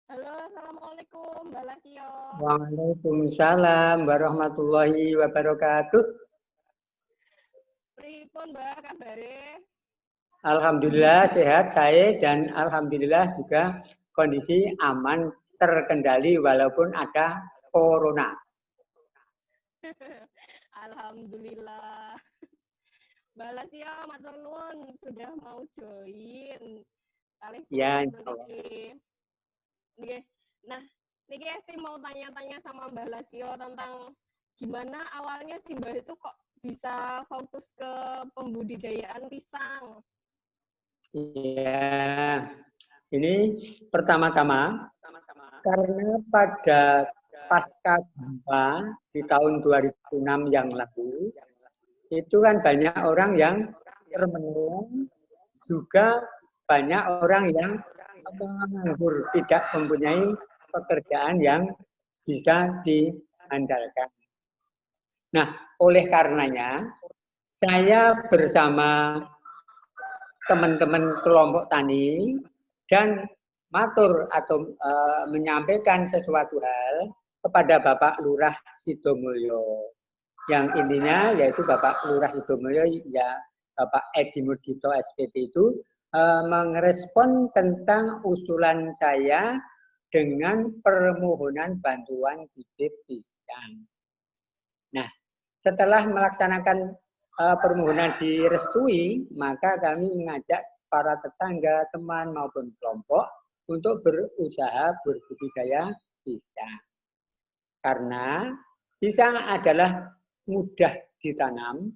Halo, Assalamualaikum, Mbak Lasio. Waalaikumsalam warahmatullahi wabarakatuh. Pripun, Mbak, kabare? Alhamdulillah sehat saya dan alhamdulillah juga kondisi aman terkendali walaupun ada corona. Alhamdulillah. Mbak Lasio, matur nuwun sudah mau join. Kalih Ya, pun niki. Nggih. Nah, niki Esti mau tanya-tanya sama Mbak Lasio tentang gimana awalnya sih Mbak itu kok bisa fokus ke pembudidayaan pisang. ya. Ini pertama-tama karena pada pasca gempa di tahun 2006 yang lalu itu kan banyak orang yang termenung, juga banyak orang yang menganggur, tidak mempunyai pekerjaan yang bisa diandalkan. Nah, oleh karenanya saya bersama teman-teman kelompok tani dan matur atau menyampaikan sesuatu hal kepada Bapak Lurah Sidomulyo. Yang intinya yaitu Bapak Lurah Sidomulyo, ya Bapak Edi Murjito SPT itu merespon tentang usulan saya dengan permohonan bantuan bibit pisang. Nah, setelah melaksanakan permohonan direstui, maka kami mengajak para tetangga, teman maupun kelompok untuk berusaha berbudidaya pisang. Karena pisang adalah mudah ditanam,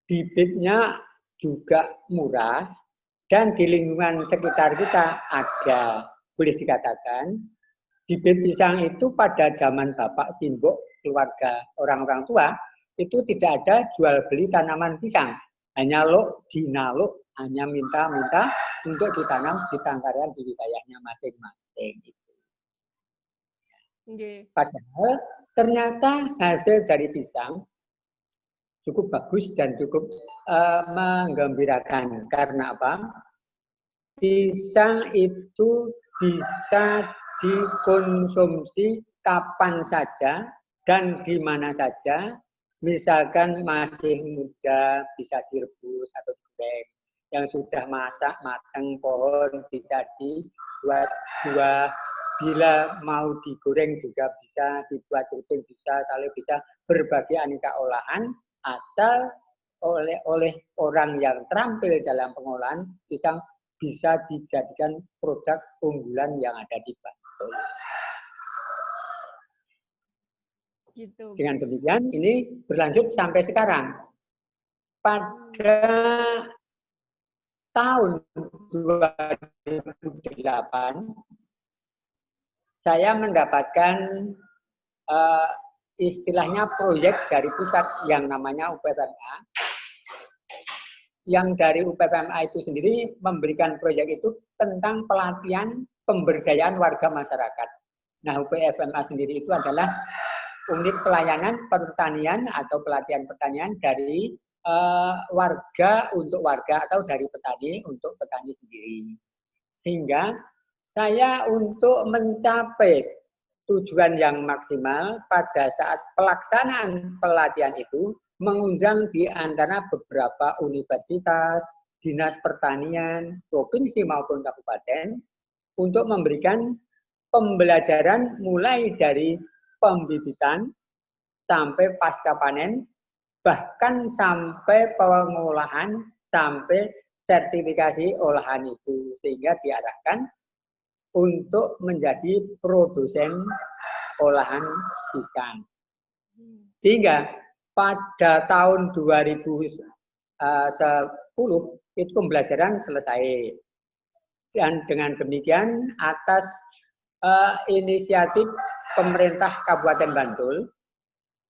bibitnya juga murah, dan di lingkungan sekitar kita ada, boleh dikatakan, bibit pisang itu pada zaman Bapak Simbok, keluarga orang-orang tua, itu tidak ada jual beli tanaman pisang. Hanya dinaluk, hanya minta-minta untuk ditanam di tangkaran di wilayahnya masing-masing. Padahal ternyata hasil dari pisang cukup bagus dan cukup menggembirakan. Karena apa? Pisang itu bisa dikonsumsi kapan saja dan di mana saja. Misalkan masih muda bisa direbus atau digoreng. Yang sudah masak matang pohon bisa dibuat buah. Bila mau digoreng juga bisa, dibuat keriting bisa, saleh bisa, berbagai aneka olahan atau oleh orang yang terampil dalam pengolahan pisang bisa dijadikan produk unggulan yang ada di Bantul. Gitu. Dengan demikian ini berlanjut sampai sekarang. Pada tahun 2008 saya mendapatkan istilahnya proyek dari pusat yang namanya UPPMA. Yang dari UPPMA itu sendiri memberikan proyek itu tentang pelatihan pemberdayaan warga masyarakat. Nah, UPPMA sendiri itu adalah unit pelayanan pertanian atau pelatihan pertanian dari warga untuk warga atau dari petani untuk petani sendiri. Sehingga saya untuk mencapai tujuan yang maksimal pada saat pelaksanaan pelatihan itu mengundang di antara beberapa universitas, dinas pertanian, provinsi maupun kabupaten untuk memberikan pembelajaran mulai dari pembibitan sampai pasca panen, bahkan sampai pengolahan, sampai sertifikasi olahan itu, sehingga diarahkan untuk menjadi produsen olahan pisang. Sehingga pada tahun 2010 itu pembelajaran selesai. Dan dengan demikian atas inisiatif pemerintah Kabupaten Bantul,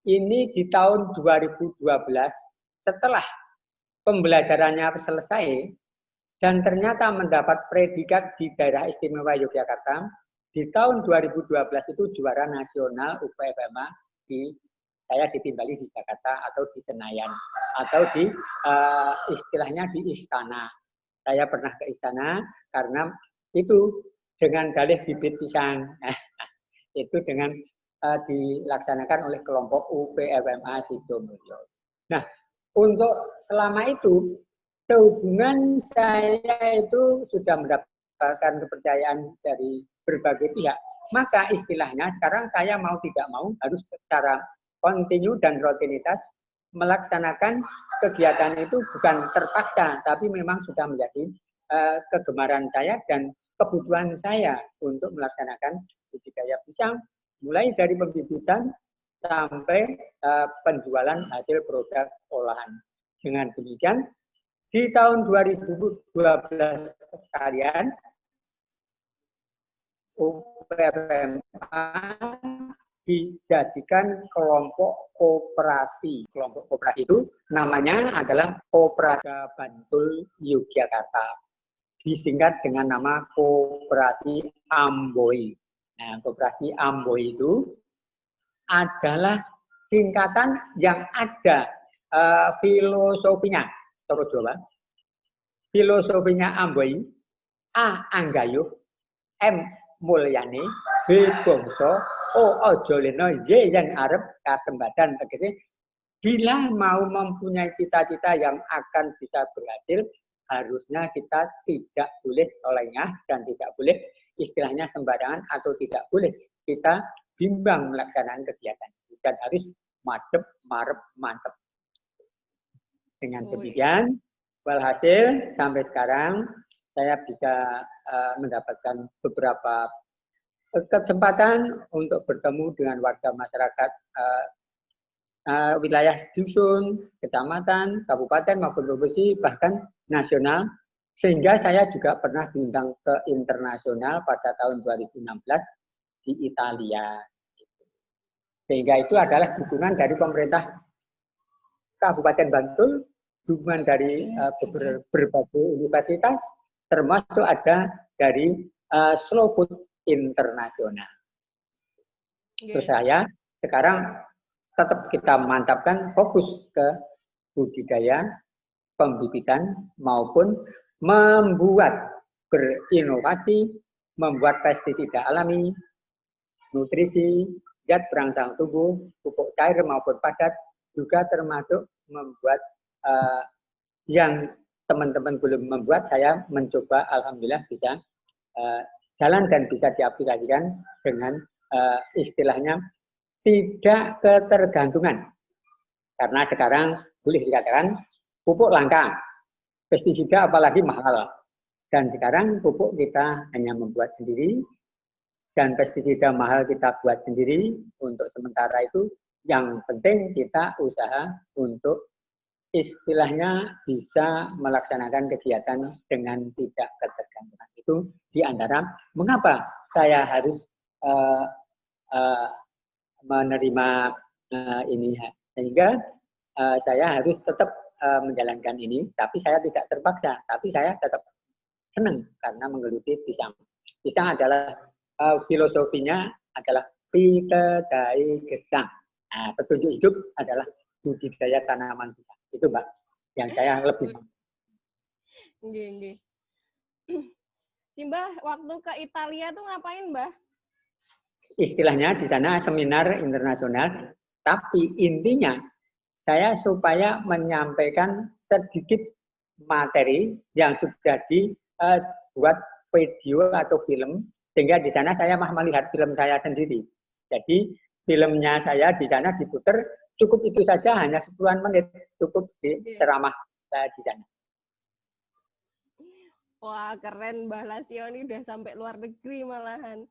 ini di tahun 2012 setelah pembelajarannya selesai, dan ternyata mendapat predikat di daerah istimewa Yogyakarta, di tahun 2012 itu juara nasional UPFMA saya ditimbali di Jakarta atau di Senayan atau di istilahnya di istana. Saya pernah ke istana karena itu dengan dalih bibit pisang. Nah, itu dengan dilaksanakan oleh kelompok UPFMA Sidomulyo. Nah, untuk selama itu sehubungan saya itu sudah mendapatkan kepercayaan dari berbagai pihak, maka istilahnya sekarang saya mau tidak mau harus secara kontinu dan rutinitas melaksanakan kegiatan itu bukan terpaksa, tapi memang sudah menjadi kegemaran saya dan kebutuhan saya untuk melaksanakan budidaya pisang, mulai dari pembibitan sampai penjualan hasil produk olahan. Dengan demikian, di tahun 2012 sekalian, UPFMA dijadikan kelompok koperasi. Kelompok koperasi itu namanya adalah Koperasi Bantul Yogyakarta. Disingkat dengan nama Koperasi Amboi. Nah, Koperasi Amboi itu adalah singkatan yang ada filosofinya. Terus coba. Filosofinya Amboi, A. Anggayuh, M. Mulyani, B. Bongso, O. Ojoleno, Y. Yang Arep, Kasembadan. Bila mau mempunyai cita-cita yang akan bisa berhasil, harusnya kita tidak boleh lengah dan tidak boleh istilahnya sembarangan atau tidak boleh kita bimbang melaksanakan kegiatan. Dan harus madep, marep, mantep. Dengan demikian, walhasil sampai sekarang saya bisa mendapatkan beberapa kesempatan untuk bertemu dengan warga masyarakat wilayah dusun, kecamatan, kabupaten maupun provinsi, bahkan nasional, sehingga saya juga pernah diundang ke internasional pada tahun 2016 di Italia. Sehingga itu adalah dukungan dari pemerintah Kabupaten Bantul, dukungan dari berbagai universitas, termasuk ada dari Slow Food Internasional. Terus saya sekarang tetap kita mantapkan fokus ke budidaya, pembibitan maupun membuat berinovasi, membuat pestisida alami, nutrisi, zat perangsang tubuh, pupuk cair maupun padat, juga termasuk membuat yang teman-teman belum membuat, saya mencoba alhamdulillah bisa jalan dan bisa diaplikasikan dengan istilahnya tidak ketergantungan. Karena sekarang boleh dikatakan pupuk langka, pestisida apalagi mahal. Dan sekarang pupuk kita hanya membuat sendiri, dan pestisida mahal kita buat sendiri. Untuk sementara itu, yang penting kita usaha untuk istilahnya bisa melaksanakan kegiatan dengan tidak ketergantungan. Itu diantara mengapa saya harus menerima ini, sehingga saya harus tetap menjalankan ini, tapi saya tidak terpaksa, tapi saya tetap senang karena menggeluti pisang. Pisang adalah filosofinya adalah pitedai gesang. Nah, petunjuk hidup adalah budidaya tanaman pisang. Itu Mbak, yang saya lebih. Nggih. Mbah, waktu ke Italia tuh ngapain, Mbah? Istilahnya di sana seminar internasional, tapi intinya saya supaya menyampaikan sedikit materi yang sudah dibuat video atau film, sehingga di sana saya melihat film saya sendiri. Jadi filmnya saya di sana diputar, cukup itu saja, hanya 10-an menit, cukup di ceramah saya di sana. Wah, keren Mbah Lasio ini udah sampai luar negeri malahan.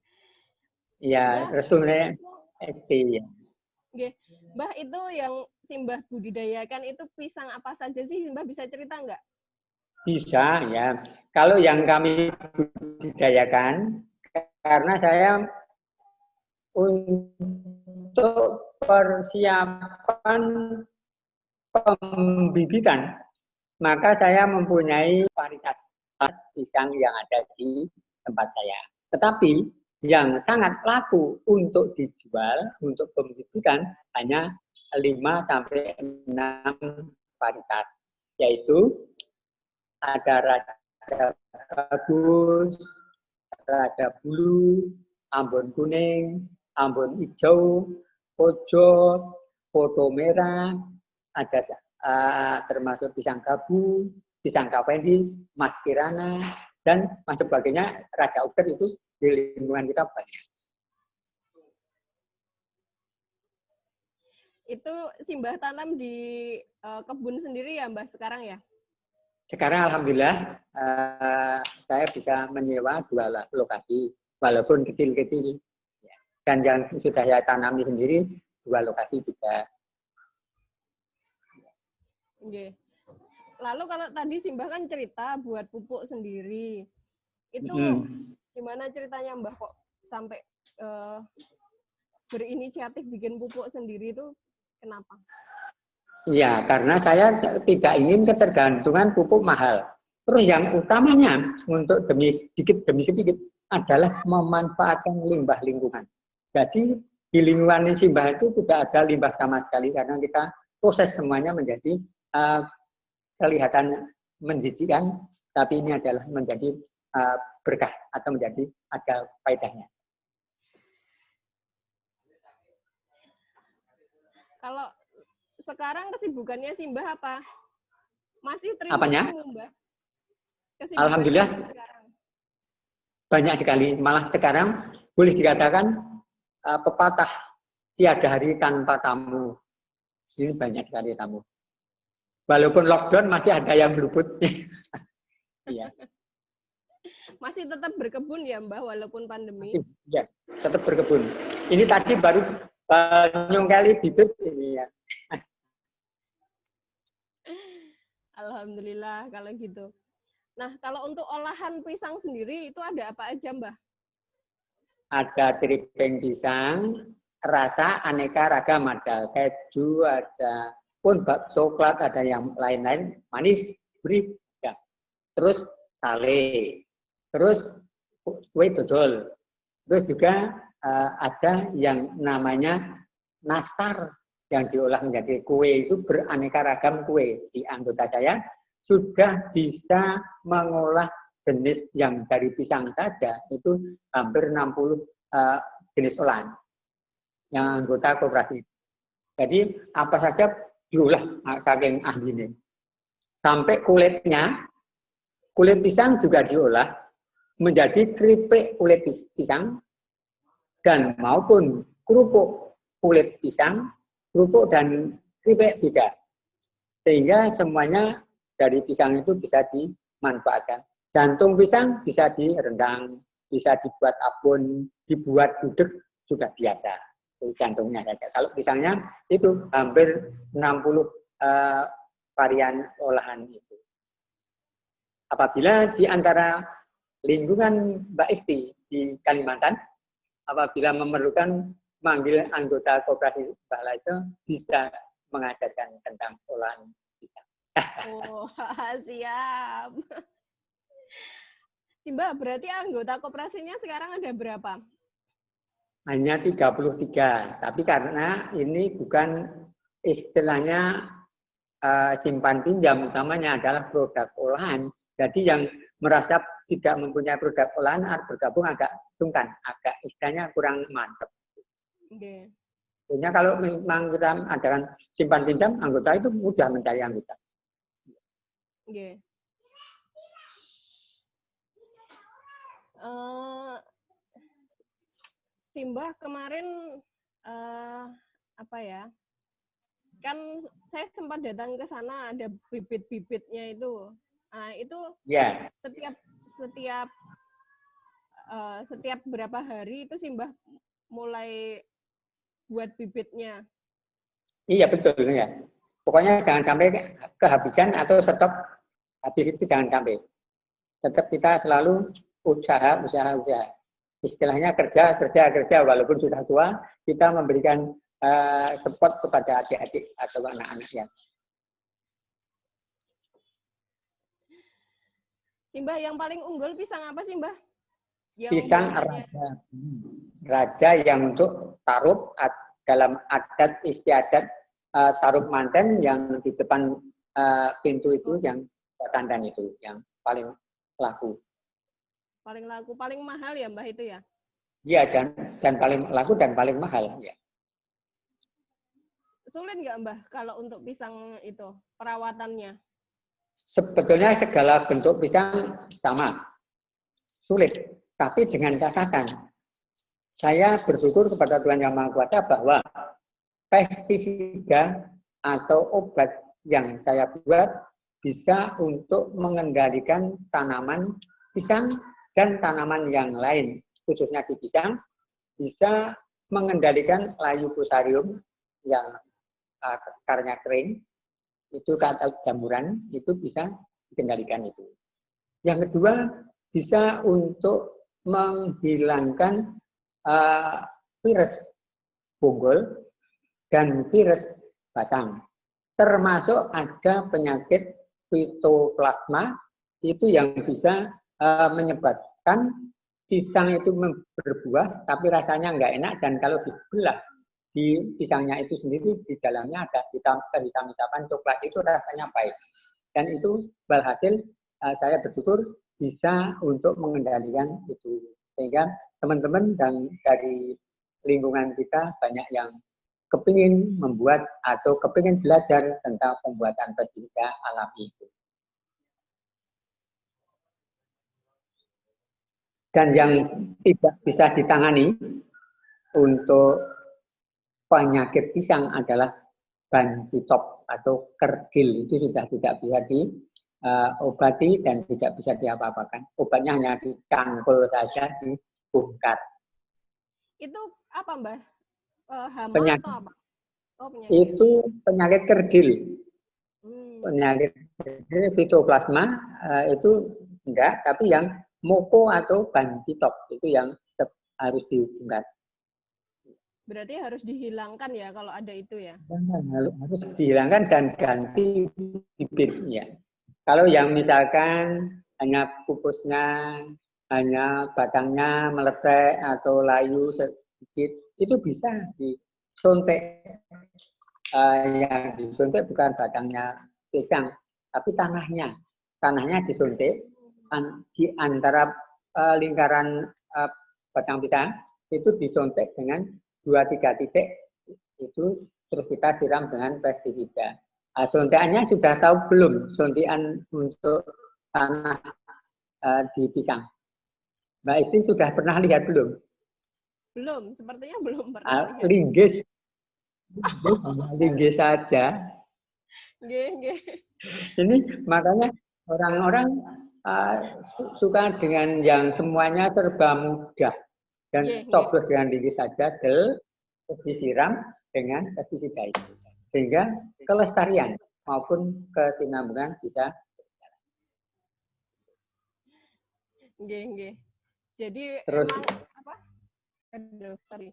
Iya, restunya SD. Nggih. Mbah, itu yang Mbah budidayakan itu pisang apa saja sih? Mbah bisa cerita nggak? Bisa, ya. Kalau yang kami budidayakan, karena saya untuk persiapan pembibitan, maka saya mempunyai varietas pisang yang ada di tempat saya. Tetapi yang sangat laku untuk dijual, untuk pembibitan, hanya 5-6 varietas, yaitu ada Raja Bagus, Raja Bulu, Ambon Kuning, Ambon Hijau, Pojo, Poto Merah, ada termasuk pisang gabu, pisang kapendis, Mas Kirana, dan mas sebagainya. Raja Uber itu di lingkungan kita banyak. Itu Simbah tanam di kebun sendiri ya Mbah sekarang ya? Sekarang alhamdulillah saya bisa menyewa 2 lokasi, walaupun kecil-kecil. Dan yang sudah saya tanami sendiri 2 lokasi juga. Oke. Lalu kalau tadi Simbah kan cerita buat pupuk sendiri, itu gimana ceritanya Mbah kok sampai berinisiatif bikin pupuk sendiri itu kenapa? Ya, karena saya tidak ingin ketergantungan pupuk mahal. Terus yang utamanya untuk demi sedikit adalah memanfaatkan limbah lingkungan. Jadi di lingkungan Simbah itu tidak ada limbah sama sekali karena kita proses semuanya menjadi kelihatan menjijikkan, tapi ini adalah menjadi berkah atau menjadi ada faedahnya. Kalau sekarang kesibukannya Simbah apa? Masih terima Apanya? tamu, Mbah? Alhamdulillah sekarang banyak sekali. Malah sekarang boleh dikatakan pepatah tiada hari tanpa tamu. Ini banyak sekali tamu. Walaupun lockdown masih ada yang luput. Iya. Masih tetap berkebun ya Mbah walaupun pandemi? Iya, tetap berkebun. Ini tadi baru nyongkali bibit ini ya. Alhamdulillah kalau gitu. Nah, kalau untuk olahan pisang sendiri itu ada apa aja, Mbah? Ada tripeng pisang, rasa aneka ragam, ada keju, ada pun coklat, ada yang lain-lain, manis, gurih, ya. Terus sale, terus kue dodol, terus juga ada yang namanya nastar yang diolah menjadi kue. Itu beraneka ragam kue. Di anggota saya sudah bisa mengolah jenis yang dari pisang saja itu hampir 60 jenis olahan yang anggota koperasi. Jadi apa saja diolah saking ahlinya. Sampai kulitnya, kulit pisang juga diolah menjadi keripik kulit pisang dan maupun kerupuk kulit pisang, kerupuk dan keripik juga. Sehingga semuanya dari pisang itu bisa dimanfaatkan. Jantung pisang bisa direndang, bisa dibuat abon, dibuat gudeg sudah biasa. Itu jantungnya saja. Kalau pisangnya itu hampir 60 varian olahan itu. Apabila di antara lingkungan Mbak Isti di Kalimantan, apabila memerlukan manggil anggota koperasi Bala itu bisa mengajarkan tentang olahan pisang. Oh, siap. Mbak, berarti anggota koperasinya sekarang ada berapa? Hanya 33, tapi karena ini bukan istilahnya simpan pinjam, utamanya adalah produk olahan. Jadi yang merasa tidak mempunyai produk olahan bergabung agak sungkan, agak istilahnya kurang mantap. Okay. Sehingga kalau memang kita adakan simpan pinjam, anggota itu mudah mencari anggota. Okay. Simbah kemarin apa ya? Kan saya sempat datang ke sana ada bibit-bibitnya itu. Nah, itu yeah. setiap berapa hari itu Simbah mulai buat bibitnya. Iya betul ya. Pokoknya jangan sampai kehabisan atau stok habis itu jangan sampai. Tetap kita selalu usaha. Istilahnya kerja walaupun sudah tua, kita memberikan support kepada adik-adik atau anak-anaknya. Simbah yang paling unggul pisang apa sih Mbah? Pisang raja yang untuk taruh dalam adat istiadat taruh manten yang di depan pintu itu yang tandan itu yang paling laku. Paling laku, paling mahal ya Mbah itu ya? Iya, dan paling laku dan paling mahal. Ya. Sulit nggak Mbah kalau untuk pisang itu perawatannya? Sebetulnya segala bentuk pisang sama, sulit. Tapi dengan catatan, saya bersyukur kepada Tuhan Yang Maha Kuasa bahwa pestisida atau obat yang saya buat bisa untuk mengendalikan tanaman pisang dan tanaman yang lain, khususnya di pisang, bisa mengendalikan layu fusarium yang akarnya kering, itu atau jamuran, itu bisa dikendalikan itu. Yang kedua, bisa untuk menghilangkan virus bonggol dan virus batang. Termasuk ada penyakit fitoplasma, itu yang bisa menyebabkan pisang itu berbuah, tapi rasanya nggak enak, dan kalau dibelah di pisangnya itu sendiri, di dalamnya ada kehitam-hitaman coklat, itu rasanya pahit. Dan itu walhasil saya bersyukur bisa untuk mengendalikan itu. Sehingga teman-teman dan dari lingkungan kita banyak yang kepingin membuat atau kepingin belajar tentang pembuatan pestisida alami itu. Dan yang tidak bisa ditangani untuk penyakit pisang adalah banjitop atau kerdil, itu sudah tidak bisa diobati dan tidak bisa diapa-apakan. Obatnya hanya dicangkul saja, dibongkar. Itu apa Mbah? Hama Penyakit, atau apa? Oh, penyakit. itu penyakit kerdil. Penyakit kerdil fitoplasma itu enggak, tapi yang moko atau banjitop itu yang harus dibongkar. Berarti harus dihilangkan ya kalau ada itu ya? Harus dihilangkan dan ganti bibitnya. Kalau yang misalkan hanya pupusnya, hanya batangnya meletek atau layu sedikit, itu bisa disuntik. Yang disuntik bukan batangnya pisang, tapi tanahnya. Tanahnya disuntik di antara lingkaran batang pisang, itu disuntik dengan 2-3 titik, itu terus kita siram dengan pestisida. Suntikannya sudah tahu belum suntikan untuk tanah di pisang? Mbak Isti sudah pernah lihat belum? Belum, sepertinya belum pernah lihat. Linggis, linggis saja. Ini makanya orang-orang suka dengan yang semuanya serba mudah. Dan coblos dengan linggis saja, terus disiram dengan pestisida itu. Sehingga kelestarian maupun kesinambungan bisa berjalan. Jadi terus emang apa? Aduh, sorry.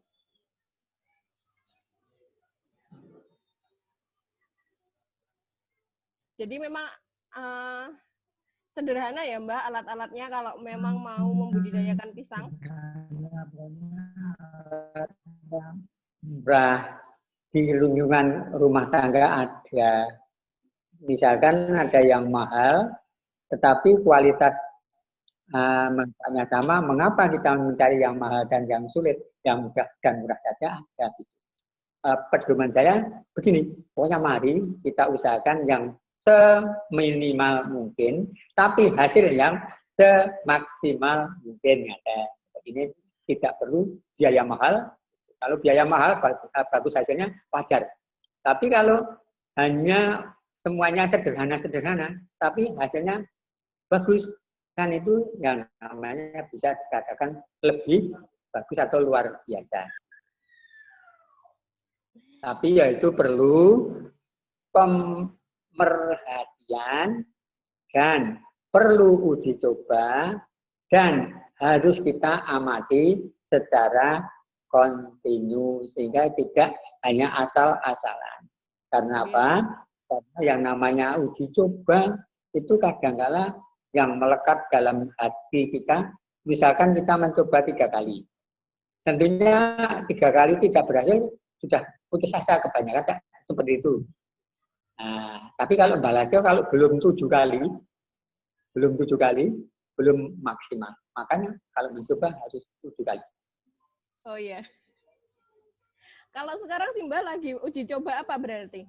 Jadi memang sederhana ya Mbak alat-alatnya kalau memang mau membudidayakan pisang. Di lingkungan rumah tangga ada, misalkan ada yang mahal, tetapi kualitas manfaatnya sama. Mengapa kita mencari yang mahal dan yang sulit, yang mudah dan murah saja ada? Pedoman saya begini, pokoknya mari kita usahakan yang seminimal mungkin, tapi hasil yang semaksimal mungkin. Ini tidak perlu biaya mahal. Kalau biaya mahal bagus hasilnya wajar. Tapi kalau hanya semuanya sederhana, tapi hasilnya bagus, kan itu yang namanya bisa dikatakan lebih bagus atau luar biasa. Tapi ya itu perlu pemerhatian dan perlu uji coba dan harus kita amati secara kontinu sehingga tidak hanya asal-asalan. Karena apa? Karena yang namanya uji coba itu kadang-kala yang melekat dalam hati kita, misalkan kita mencoba 3 kali. Tentunya 3 kali tidak berhasil, sudah putus asa kebanyakan seperti itu. Nah, tapi kalau Mbak Lasio kalau belum 7 kali, belum maksimal. Makanya kalau mencoba harus 7 kali. Oh iya. Kalau sekarang Simbah lagi uji coba apa berarti?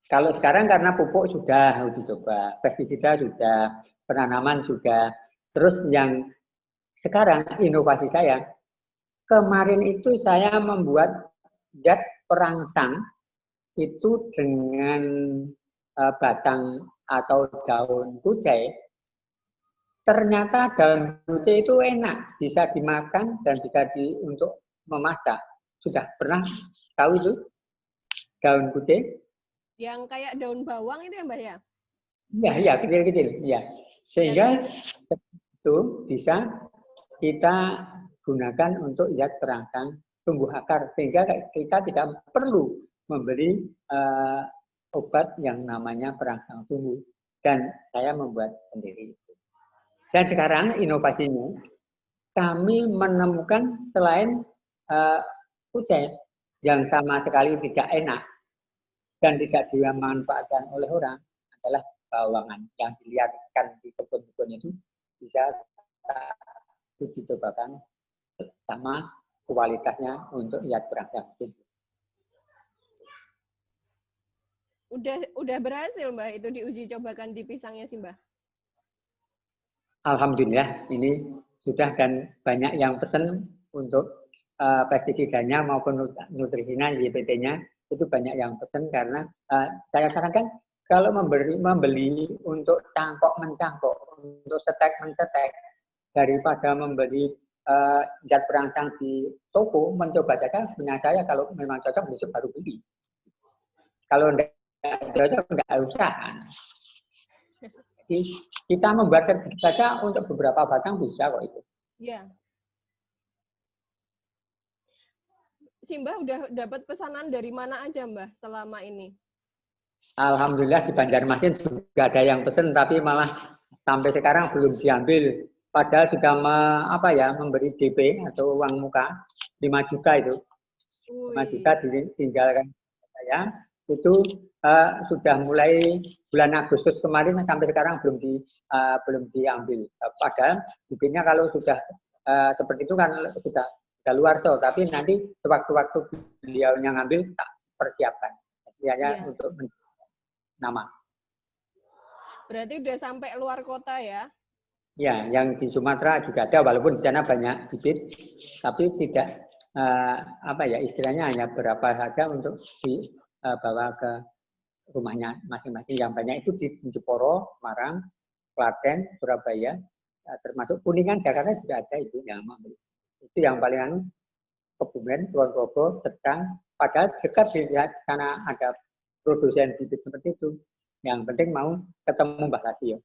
Kalau sekarang karena pupuk sudah uji coba, pestisida sudah, penanaman sudah. Terus yang sekarang inovasi saya, kemarin itu saya membuat zat perangsang itu dengan batang atau daun kucai. Ternyata daun kucai itu enak, bisa dimakan dan bisa untuk memasak. Sudah pernah tahu itu daun kucai? Yang kayak daun bawang itu ya Mbak ya? Iya, kecil-kecil. Iya. Sehingga itu bisa kita gunakan untuk zat perangsang tumbuh akar. Sehingga kita tidak perlu membeli obat yang namanya perangsang tumbuh. Dan saya membuat sendiri. Dan sekarang inovasinya, kami menemukan selain kucai yang sama sekali tidak enak dan tidak dimanfaatkan oleh orang adalah bawangan yang dilihatkan di kebun-kebun itu bisa dicobakan sama kualitasnya untuk zat perangsang tubuh. Udah berhasil Mbak itu diuji cobakan di pisangnya sih Mbak? Alhamdulillah ini sudah dan banyak yang pesan untuk pestisidanya maupun nutrisinya, YPT-nya itu banyak yang pesan karena saya sarankan kalau membeli untuk cangkok mencangkok, untuk setek mencetek daripada membeli zat perangsang di toko, mencoba saja punya saya kalau memang cocok besok baru beli. Kalau tidak cocok tidak usah. Kita membuat sedikit saja untuk beberapa batang bisa kok itu. Iya. Si Mbah udah dapat pesanan dari mana aja Mbah selama ini? Alhamdulillah di Banjarmasin juga ada yang pesen tapi malah sampai sekarang belum diambil. Padahal sudah memberi DP atau uang muka 5 juta itu. 5 juta ditinggalkan saya. Itu sudah mulai bulan Agustus kemarin sampai sekarang belum diambil. Padahal bibitnya kalau sudah seperti itu kan sudah luar so, tapi nanti sewaktu-waktu beliau yang ngambil tak persiapkan. Hanya untuk nama. Berarti udah sampai luar kota ya? Ya, yang di Sumatera juga ada, walaupun di sana banyak bibit, tapi tidak istilahnya hanya berapa saja untuk dibawa ke rumahnya masing-masing. Yang banyak itu di Jeporo, Semarang, Klaten, Surabaya, termasuk Kuningan, Jakarta juga ada itu yang mengambil. Itu yang paling Kebumen, Kulonprogo, Sedang, padahal dekat di sana ada produsen bibit seperti itu. Yang penting mau ketemu Mbak Lasio.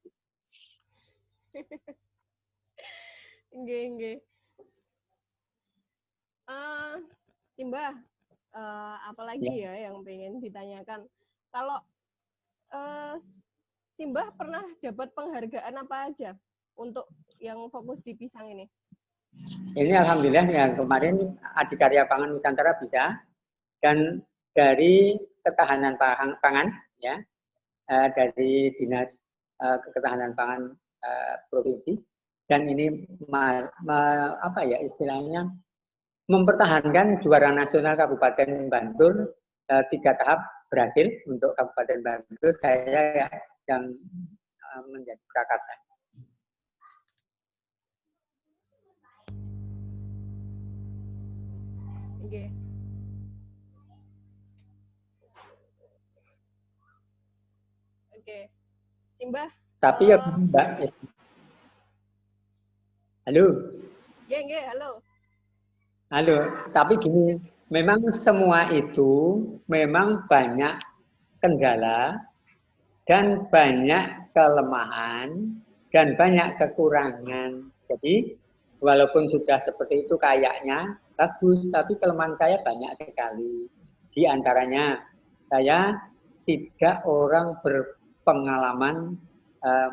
Nggih. Simbah, apalagi ya yang pengen ditanyakan. Kalau Simbah pernah dapat penghargaan apa aja untuk yang fokus di pisang ini? Ini alhamdulillah yang kemarin Adikarya Pangan Nusantara bisa, dan dari ketahanan pangan ya, dari Dinas Ketahanan Pangan Provinsi, dan ini istilahnya mempertahankan juara nasional Kabupaten Bantul 3 tahap berhasil untuk Kabupaten Bantul. Saya yang menjadi prakarsa. Oke. Simbah. Tapi ya Mbak. Halo. Nggih, halo. Halo, tapi gini, memang semua itu memang banyak kendala dan banyak kelemahan dan banyak kekurangan. Jadi walaupun sudah seperti itu kayaknya bagus, tapi kelemahan saya banyak sekali. Di antaranya saya tidak orang berpengalaman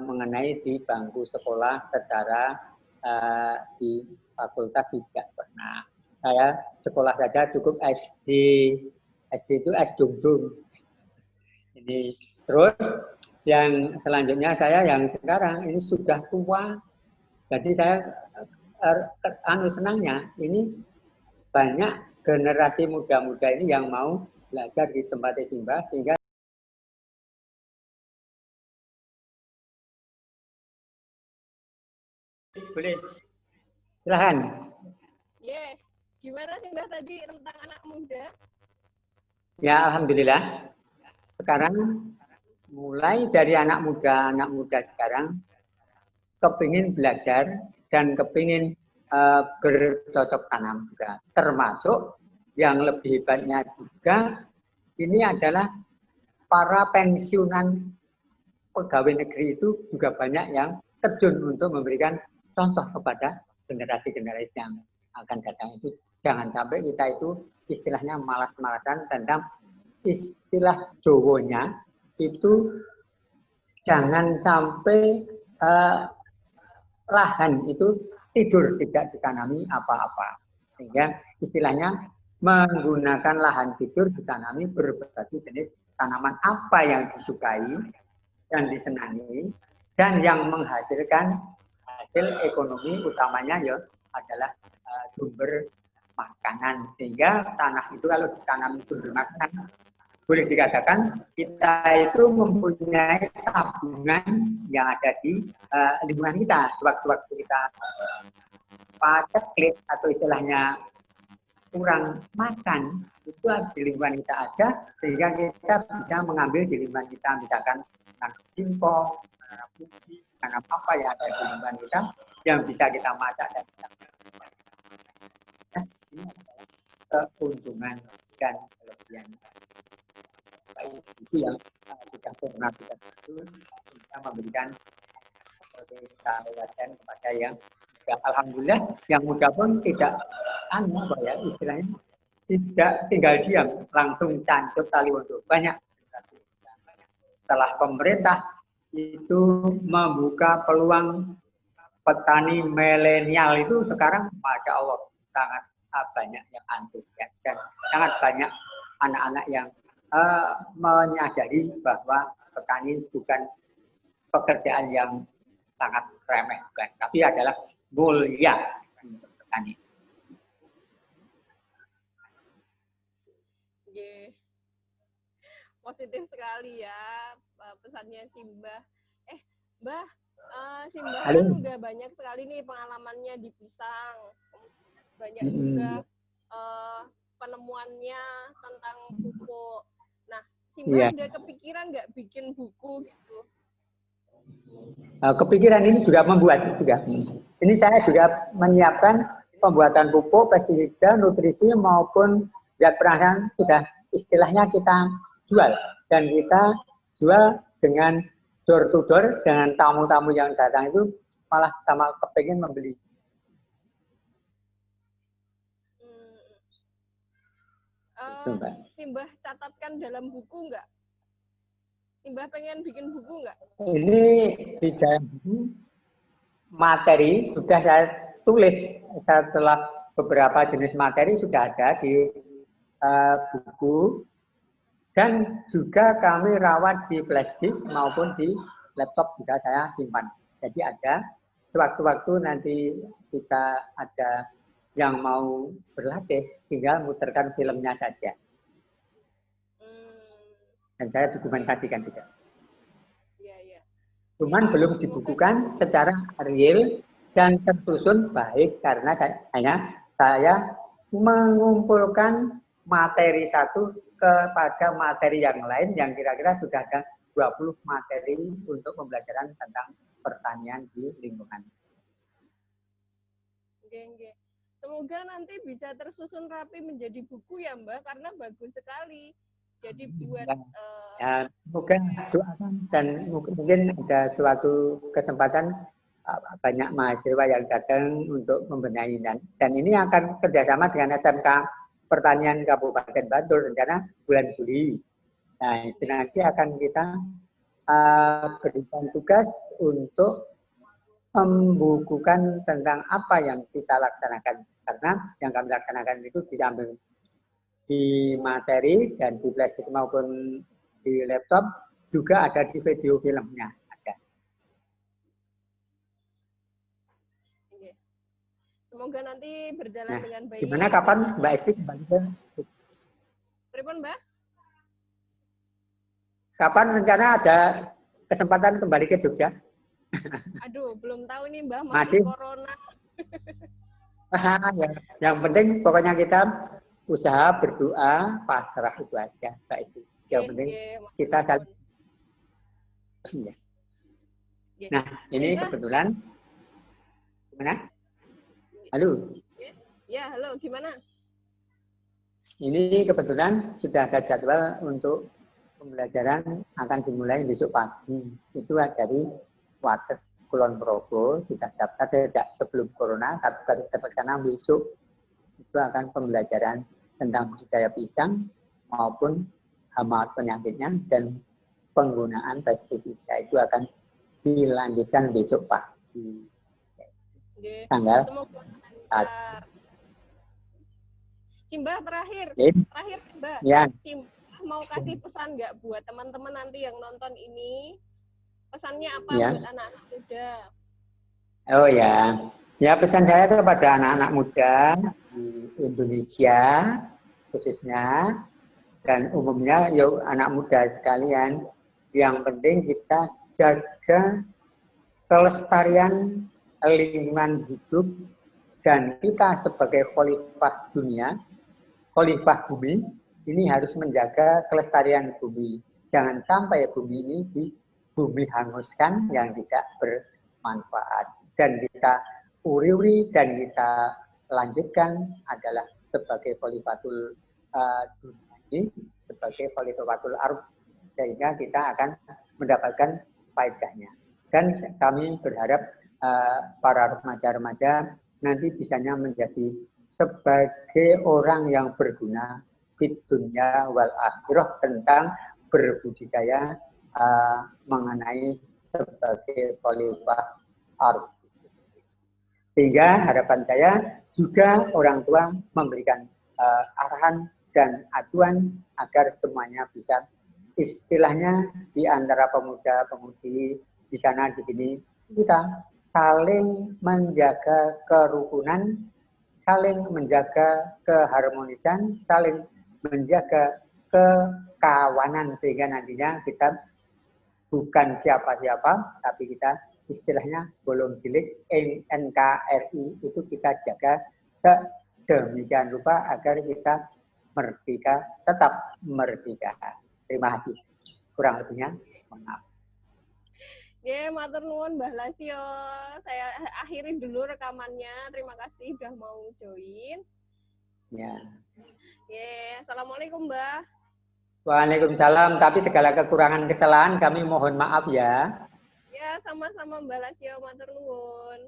mengenai di bangku sekolah secara di fakultas tidak pernah. Saya sekolah saja cukup SD. SD itu S Dung. Ini terus yang selanjutnya saya yang sekarang ini sudah tua, Jadi saya senangnya ini banyak generasi muda-muda ini yang mau belajar di tempat Simbah, sehingga boleh silahkan. Gimana sih Mbah tadi tentang anak muda? Ya, alhamdulillah. Sekarang mulai dari anak muda sekarang kepingin belajar dan kepingin bercocok tanam juga. Termasuk yang lebih hebatnya juga ini adalah para pensiunan pegawai negeri itu juga banyak yang terjun untuk memberikan contoh kepada generasi-generasi yang akan datang. Itu jangan sampai kita itu istilahnya malas-malasan tentang istilah Jawonya itu jangan sampai lahan itu tidur tidak ditanami apa-apa. Sehingga istilahnya menggunakan lahan tidur ditanami berbagai jenis tanaman apa yang disukai dan disenangi dan yang menghasilkan hasil ekonomi utamanya ya adalah sumber makanan. Sehingga tanah itu kalau ditanami sumber makanan boleh dikatakan kita itu mempunyai tabungan yang ada di lingkungan kita. Sewaktu-waktu kita paceklik atau istilahnya kurang makan, itu di lingkungan kita ada, sehingga kita bisa mengambil di lingkungan kita, misalkan nanam singkong, nanam putih, nanam apa yang ada di lingkungan kita, yang bisa kita masak dan kita ini adalah keuntungan dan kelebihan. Itu yang sudah pernah kita susun, kita memberikan teladan kepada yang ya, alhamdulillah yang muda pun tidak ya istilahnya tidak tinggal diam, langsung cancut tali untuk banyak. Setelah pemerintah itu membuka peluang petani milenial itu sekarang, masya Allah, sangat banyak yang antusias dan sangat banyak anak-anak yang menyadari bahwa petani bukan pekerjaan yang sangat remeh, bukan, tapi adalah mulia untuk petani. Positif sekali ya pesannya Simbah. Mbah, Simbah Halo. kan udah banyak sekali nih pengalamannya di pisang, banyak juga penemuannya tentang pupuk. Nah, Simbah ada kepikiran nggak bikin buku gitu? Kepikiran ini juga membuat juga. Ini saya juga menyiapkan pembuatan pupuk, pestisida, nutrisi maupun zat perangsang sudah istilahnya kita jual, dan kita jual dengan door to door, dengan tamu-tamu yang datang itu malah sama kepingin membeli. Simbah catatkan dalam buku nggak? Simbah pengen bikin buku nggak? Ini di dalam buku materi sudah saya tulis, setelah beberapa jenis materi sudah ada di buku, dan juga kami rawat di flash disk maupun di laptop juga saya simpan. Jadi ada sewaktu-waktu nanti kita ada yang mau berlatih, tinggal muterkan filmnya saja. Dan saya dokumentasikan juga. Cuman belum dibukukan secara real dan tersusun baik karena saya mengumpulkan materi satu kepada materi yang lain yang kira-kira sudah ada 20 materi untuk pembelajaran tentang pertanian di lingkungan. Semoga nanti bisa tersusun rapi menjadi buku ya Mbak, karena bagus sekali. Jadi buat semoga doakan, dan mungkin ada suatu kesempatan banyak mahasiswa yang datang untuk membenahi, dan ini akan kerjasama dengan SMK Pertanian Kabupaten Bantul rencana bulan Juli. Nah, itu nanti akan kita berikan tugas untuk membukukan tentang apa yang kita laksanakan, karena yang kami laksanakan itu diambil di materi dan di flash disk maupun di laptop, juga ada di video filmnya ada. Semoga nanti berjalan Nah, dengan baik. gimana kapan Mbak Esti kembali ke Pripun, Mbak? kapan rencana ada kesempatan kembali ke Jogja? Aduh, belum tahu nih, Mbak, masih Masih? corona. Ya. Yang penting pokoknya kita usaha, berdoa, pasrah itu aja, Mbak Esti. Yang penting kita saling. Ya. Nah, ini Mbak. kebetulan. Gimana? Halo. Ya, halo, gimana? Ini kebetulan sudah ada jadwal untuk pembelajaran akan dimulai besok pagi. Itu dari Wates Kulon Progo sudah daftar sejak sebelum corona, tapi baru terlaksana besok. Itu akan pembelajaran tentang budidaya pisang maupun hama penyakitnya dan penggunaan pestisida itu akan dilanjutkan besok pagi. Tanggal semoga lancar. Cimbah terakhir Mbak. Ya. Cimbah mau kasih pesan nggak buat teman-teman nanti yang nonton ini? Pesannya apa Ya. buat anak-anak muda? Oh ya, ya pesan saya kepada anak-anak muda di Indonesia khususnya dan umumnya yuk anak muda sekalian, yang penting kita jaga kelestarian lingkungan hidup dan kita sebagai khalifah dunia, khalifah bumi ini harus menjaga kelestarian bumi. Jangan sampai bumi ini di bumi hanguskan yang tidak bermanfaat. Dan kita uri-uri dan kita lanjutkan adalah sebagai khalifatul dunia ini, sebagai khalifatul ardh, sehingga kita akan mendapatkan faedahnya. Dan kami berharap para remaja-remaja nanti bisanya menjadi sebagai orang yang berguna di dunia wal akhirah tentang berbudidaya mengenai sebagai khalifah ardh. Sehingga harapan saya juga orang tua memberikan arahan dan acuan agar semuanya bisa istilahnya di antara pemuda-pemudi di sana di sini kita saling menjaga kerukunan, saling menjaga keharmonisan, saling menjaga kekawanan sehingga nantinya kita bukan siapa-siapa tapi kita istilahnya bolong bilik NKRI itu kita jaga demikian rupa agar kita merdeka, tetap merdeka. Terima kasih. Kurang lebihnya, mohon maaf. Matur nuwun Mbah Lasio. Saya akhiri dulu rekamannya. Terima kasih sudah mau join. Ya. Assalamualaikum Mbah. Waalaikumsalam. Tapi segala kekurangan kesalahan kami mohon maaf ya. Ya, sama-sama Mbak Lasio, matur nuwun.